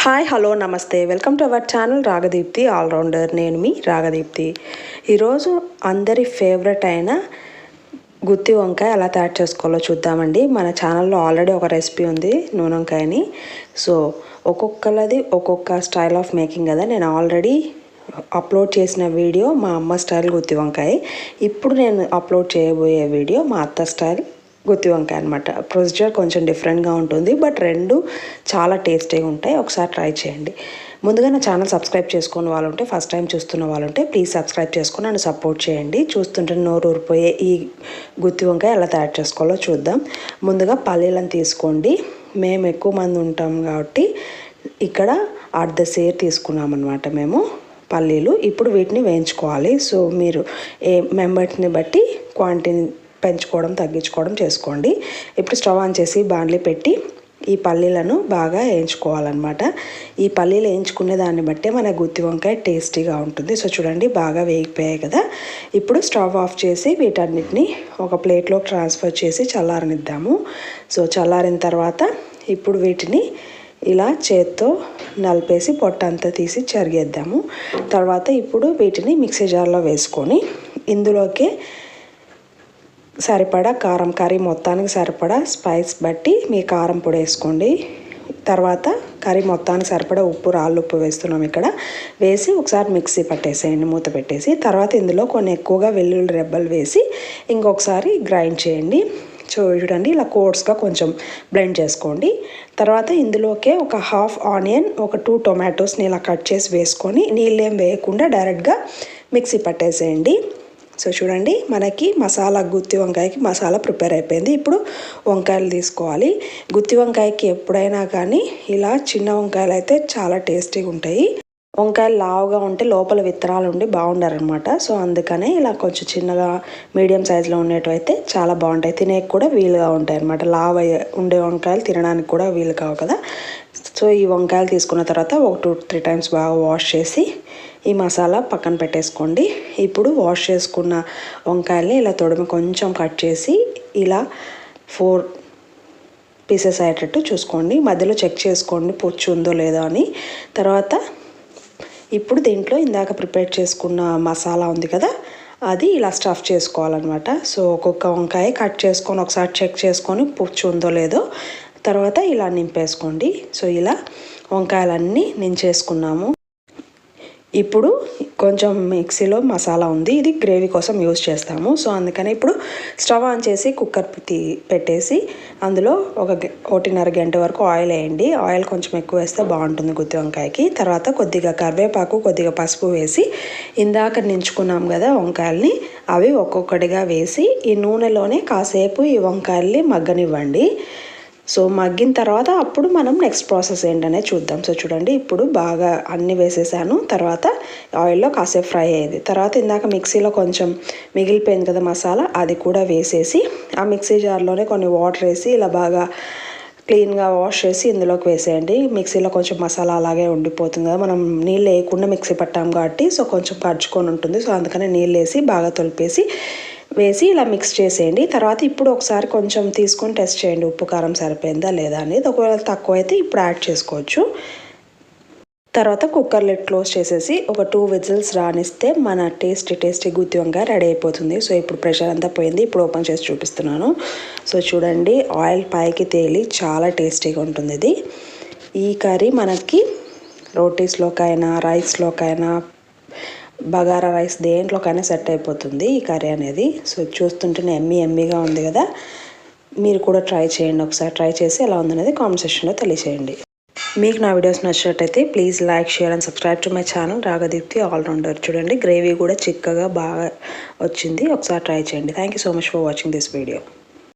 Hi hello నమస్తే welcome to our channel Ragadeepthi allrounder. నేను మీ రాగదీప్తి. ఈరోజు అందరి ఫేవరెట్ అయిన గుత్తి వంకాయ ఎలా తయారు చేసుకోవాలో చూద్దామండి. మన ఛానల్లో ఆల్రెడీ ఒక రెసిపీ ఉంది నూనె వంకాయని. సో ఒక్కొక్కరిది ఒక్కొక్క స్టైల్ ఆఫ్ మేకింగ్ కదా. నేను ఆల్రెడీ అప్లోడ్ చేసిన వీడియో మా అమ్మ స్టైల్ గుత్తి వంకాయ. ఇప్పుడు నేను అప్లోడ్ చేయబోయే వీడియో మా అత్త స్టైల్ గుత్తి వంకాయ అనమాట. ప్రొసీజర్ కొంచెం డిఫరెంట్గా ఉంటుంది, బట్ రెండు చాలా టేస్టీగా ఉంటాయి. ఒకసారి ట్రై చేయండి. ముందుగా నా ఛానల్ సబ్స్క్రైబ్ చేసుకున్న వాళ్ళు ఉంటే, ఫస్ట్ టైం చూస్తున్న వాళ్ళు ఉంటే ప్లీజ్ సబ్స్క్రైబ్ చేసుకుని నన్ను సపోర్ట్ చేయండి. చూస్తుంటే నోరు ఊరిపోయే ఈ గుత్తి వంకాయ ఎలా తయారు చేసుకోవాలో చూద్దాం. ముందుగా పల్లీలను తీసుకోండి. మేము ఎక్కువ మంది ఉంటాం కాబట్టి ఇక్కడ అర్ధ సేర్ తీసుకున్నాం అనమాట మేము పల్లీలు. ఇప్పుడు వీటిని వేయించుకోవాలి. సో మీరు ఏ మెంబర్స్ని బట్టి క్వాంటిటీ పెంచుకోవడం తగ్గించుకోవడం చేసుకోండి. ఇప్పుడు స్టవ్ ఆన్ చేసి బాండ్లీ పెట్టి ఈ పల్లీలను బాగా వేయించుకోవాలన్నమాట. ఈ పల్లీలు వేయించుకునే దాన్ని బట్టే మన గుత్తి వంకాయ టేస్టీగా ఉంటుంది. సో చూడండి, బాగా వేగిపోయాయి కదా. ఇప్పుడు స్టవ్ ఆఫ్ చేసి వీటన్నిటిని ఒక ప్లేట్లోకి ట్రాన్స్ఫర్ చేసి చల్లారనిద్దాము. సో చల్లారిన తర్వాత ఇప్పుడు వీటిని ఇలా చేత్తో నలిపేసి పొట్టంతా తీసి చెరిగేద్దాము. తర్వాత ఇప్పుడు వీటిని మిక్సీ జార్లో వేసుకొని ఇందులోకి సరిపడా కారం, కర్రీ మొత్తానికి సరిపడా స్పైస్ బట్టి మీ కారం పొడి వేసుకోండి. తర్వాత కర్రీ మొత్తానికి సరిపడా ఉప్పు, రాళ్ళు ఉప్పు వేస్తున్నాం ఇక్కడ. వేసి ఒకసారి మిక్సీ పట్టేసేయండి మూత పెట్టేసి. తర్వాత ఇందులో కొన్ని ఎక్కువగా వెల్లుల్లి రెబ్బలు వేసి ఇంకొకసారి గ్రైండ్ చేయండి. చూడండి, ఇలా కోర్స్గా కొంచెం బ్లెండ్ చేసుకోండి. తర్వాత ఇందులోకే ఒక హాఫ్ ఆనియన్, ఒక 2 టొమాటోస్ని ఇలా కట్ చేసి వేసుకొని నీళ్ళేం వేయకుండా డైరెక్ట్గా మిక్సీ పట్టేసేయండి. సో చూడండి, మనకి మసాలా గుత్తి వంకాయకి మసాలా ప్రిపేర్ అయిపోయింది. ఇప్పుడు వంకాయలు తీసుకోవాలి. గుత్తి వంకాయకి ఎప్పుడైనా కానీ ఇలా చిన్న వంకాయలు అయితే చాలా టేస్టీగా ఉంటాయి. వంకాయలు లావుగా ఉంటే లోపల విత్తనాలు ఉండి బాగుండారనమాట. సో అందుకనే ఇలా కొంచెం చిన్నగా మీడియం సైజులో ఉండేటివైతే చాలా బాగుంటాయి. తినేకి కూడా వీలుగా ఉంటాయి అనమాట. లావు ఉండే వంకాయలు తినడానికి కూడా వీలు కావు కదా. సో ఈ వంకాయలు తీసుకున్న తర్వాత ఒక 2-3 టైమ్స్ బాగా వాష్ చేసి ఈ మసాలా పక్కన పెట్టేసుకోండి. ఇప్పుడు వాష్ చేసుకున్న వంకాయల్ని ఇలా తొడిమి కొంచెం కట్ చేసి ఇలా 4 పీసెస్ అయ్యేటట్టు చూసుకోండి. మధ్యలో చెక్ చేసుకోండి పుచ్చు ఉందో లేదో అని. తర్వాత ఇప్పుడు దీంట్లో ఇందాక ప్రిపేర్ చేసుకున్న మసాలా ఉంది కదా, అది ఇలా స్టఫ్ చేసుకోవాలన్నమాట. సో ఒక్కొక్క వంకాయ కట్ చేసుకొని ఒకసారి చెక్ చేసుకొని పుచ్చు ఉందో లేదో తర్వాత ఇలా నింపేసుకోండి. సో ఇలా వంకాయలన్నీ నించేసుకున్నాము. ఇప్పుడు కొంచెం మిక్సీలో మసాలా ఉంది, ఇది గ్రేవీ కోసం యూజ్ చేస్తాము. సో అందుకని ఇప్పుడు స్టవ్ ఆన్ చేసి కుక్కర్ పెట్టేసి అందులో 1.5 గంట వరకు ఆయిల్ వేయండి. ఆయిల్ కొంచెం ఎక్కువ వేస్తే బాగుంటుంది గుత్తి వంకాయకి. తర్వాత కొద్దిగా కరివేపాకు, కొద్దిగా పసుపు వేసి ఇందాక నించుకున్నాం కదా వంకాయల్ని, అవి ఒక్కొక్కటిగా వేసి ఈ నూనెలోనే కాసేపు ఈ వంకాయల్ని మగ్గనివ్వండి. సో మగ్గిన తర్వాత అప్పుడు మనం నెక్స్ట్ ప్రాసెస్ ఏంటనే చూద్దాం. సో చూడండి, ఇప్పుడు బాగా అన్నీ వేసేసాను. తర్వాత ఆయిల్లో కాసేపు ఫ్రై అయ్యేది. తర్వాత ఇందాక మిక్సీలో కొంచెం మిగిలిపోయింది కదా మసాలా, అది కూడా వేసేసి ఆ మిక్సీ జార్లోనే కొన్ని వాటర్ వేసి ఇలా బాగా క్లీన్గా వాష్ చేసి ఇందులోకి వేసేయండి. మిక్సీలో కొంచెం మసాలా అలాగే ఉండిపోతుంది కదా, మనం నీళ్ళు వేయకుండా మిక్సీ పట్టాం కాబట్టి సో కొంచెం పరుచుకొని ఉంటుంది. సో అందుకని నీళ్ళు వేసి బాగా తొలిపేసి వేసి ఇలా మిక్స్ చేసేయండి. తర్వాత ఇప్పుడు ఒకసారి కొంచెం తీసుకొని టెస్ట్ చేయండి ఉప్పు కారం సరిపోయిందా లేదా అనేది. ఒకవేళ తక్కువ అయితే ఇప్పుడు యాడ్ చేసుకోవచ్చు. తర్వాత కుక్కర్ లిడ్ క్లోజ్ చేసేసి ఒక 2 విజిల్స్ రానిస్తే మన టేస్టీ గుత్తి వంకాయ రెడీ అయిపోతుంది. సో ఇప్పుడు ప్రెషర్ అంతా పోయింది. ఇప్పుడు ఓపెన్ చేసి చూపిస్తున్నాను. సో చూడండి, ఆయిల్ పైకి తేలి చాలా టేస్టీగా ఉంటుంది ఇది. ఈ కర్రీ మనకి రోటీస్లోకైనా రైస్లోకైనా బగారా రైస్ దేంట్లోకైనా సెట్ అయిపోతుంది ఈ కర్రీ అనేది. సో చూస్తుంటేనే ఎమ్మీగా ఉంది కదా. మీరు కూడా ట్రై చేయండి. ఒకసారి ట్రై చేసి ఎలా ఉందనేది కామెంట్ సెక్షన్లో తెలియచేయండి. మీకు నా వీడియోస్ నచ్చినట్టయితే please like, share and subscribe to my channel Ragadeepthi allrounder. చూడండి, గ్రేవీ కూడా చిక్కగా బాగా వచ్చింది. ఒకసారి ట్రై చేయండి. Thank you so much for watching this video.